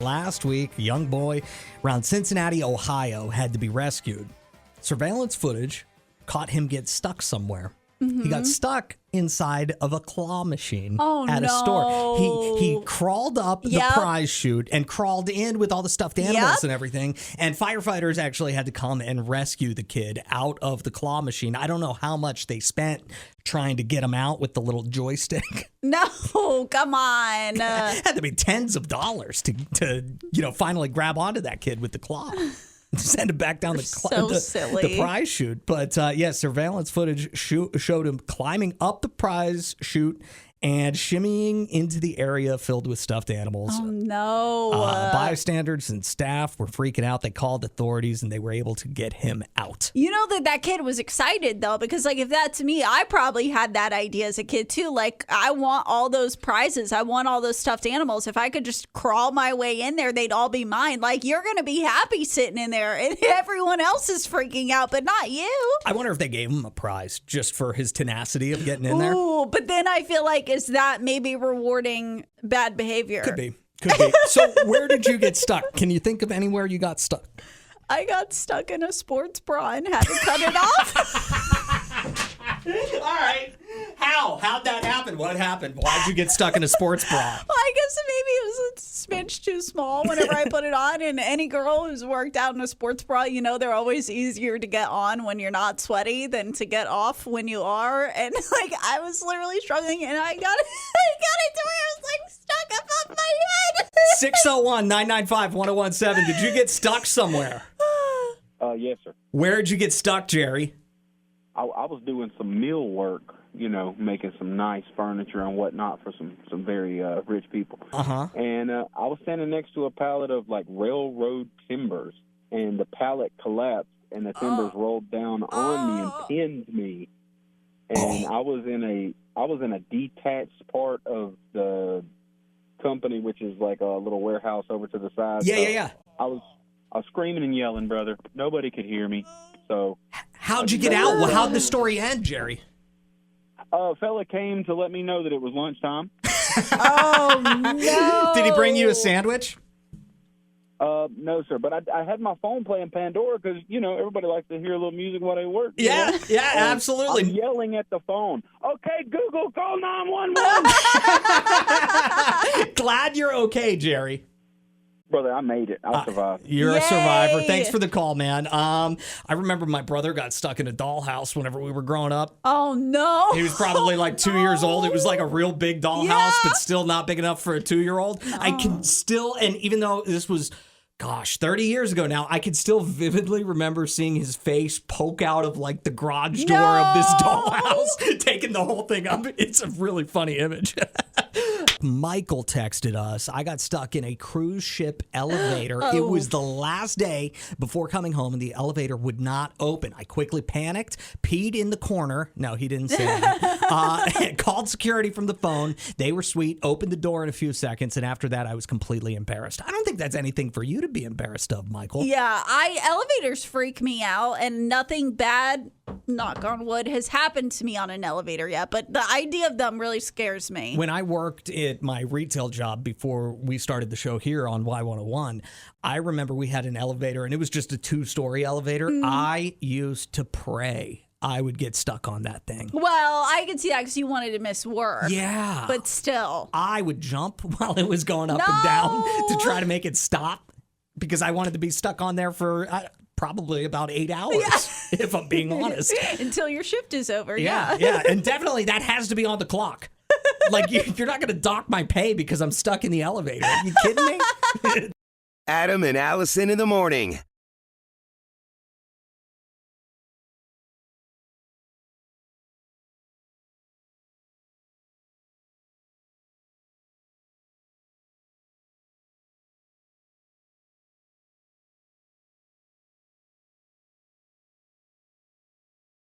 Last week, a young boy around Cincinnati, Ohio, had to be rescued. Surveillance footage caught him get stuck somewhere. Mm-hmm. He got stuck inside of a claw machine at a store. He crawled up the prize chute and crawled in with all the stuffed animals and everything. And firefighters actually had to come and rescue the kid out of the claw machine. I don't know how much they spent trying to get him out with the little joystick. No, come on. Had to be tens of dollars to finally grab onto that kid with the claw. Send him back down the prize chute. But surveillance footage showed him climbing up the prize chute and shimmying into the area filled with stuffed animals. Oh, no. Bystanders and staff were freaking out. They called authorities, and they were able to get him out. You know that kid was excited, though, because, if that's me, I probably had that idea as a kid, too. I want all those prizes. I want all those stuffed animals. If I could just crawl my way in there, they'd all be mine. You're going to be happy sitting in there, and everyone else is freaking out, but not you. I wonder if they gave him a prize just for his tenacity of getting in there. Ooh, but then I feel is that maybe rewarding bad behavior? Could be. So where did you get stuck? Can you think of anywhere you got stuck? I got stuck in a sports bra and had to cut it off. All right. How'd that happen? What happened? Why'd you get stuck in a sports bra? Well, I guess maybe it was a smidge too small whenever I put it on. And any girl who's worked out in a sports bra, they're always easier to get on when you're not sweaty than to get off when you are. And I was literally struggling, and I got it to where I was stuck above my head. 601-995-1017. Did you get stuck somewhere? Yes, sir. Where'd you get stuck, Jerry? I was doing some mill work, making some nice furniture and whatnot for some very rich people. Uh-huh. And I was standing next to a pallet of railroad timbers, and the pallet collapsed, and the timbers rolled down on me and pinned me. And I was in a detached part of the company, which is like a little warehouse over to the side. Yeah. I was screaming and yelling, brother. Nobody could hear me. So how'd you get out? Well, how'd the story end, Jerry? A fella came to let me know that it was lunchtime. Oh, no. Did he bring you a sandwich? No, sir. But I had my phone playing Pandora because, everybody likes to hear a little music while they work. Yeah, absolutely. I'm yelling at the phone. Okay, Google, call 911. Glad you're okay, Jerry. Brother, I made it. I survived. You're a survivor. Thanks for the call, man. I remember my brother got stuck in a dollhouse whenever we were growing up. Oh, no. He was probably 2 years old. It was a real big dollhouse, but still not big enough for a 2-year-old. Oh. I can still, and even though this was, 30 years ago now, I can still vividly remember seeing his face poke out of the garage door of this dollhouse, taking the whole thing up. It's a really funny image. Michael texted us, I got stuck in a cruise ship elevator. It was the last day before coming home, and the elevator would not open. I quickly panicked, peed in the corner. No, he didn't say that. Called security from the phone. They were sweet, opened the door in a few seconds, and after that, I was completely embarrassed. I don't think that's anything for you to be embarrassed of, Michael. Yeah, elevators freak me out, and nothing bad, knock on wood, has happened to me on an elevator yet, but the idea of them really scares me. When I worked at my retail job before we started the show here on Y101, I remember we had an elevator, and it was just a 2-story elevator. I used to pray I would get stuck on that thing. Well, I could see that because you wanted to miss work. Yeah. But still. I would jump while it was going up and down to try to make it stop because I wanted to be stuck on there for probably about 8 hours, if I'm being honest. Until your shift is over, yeah. And definitely that has to be on the clock. You're not going to dock my pay because I'm stuck in the elevator. Are you kidding me? Adam and Allison in the morning.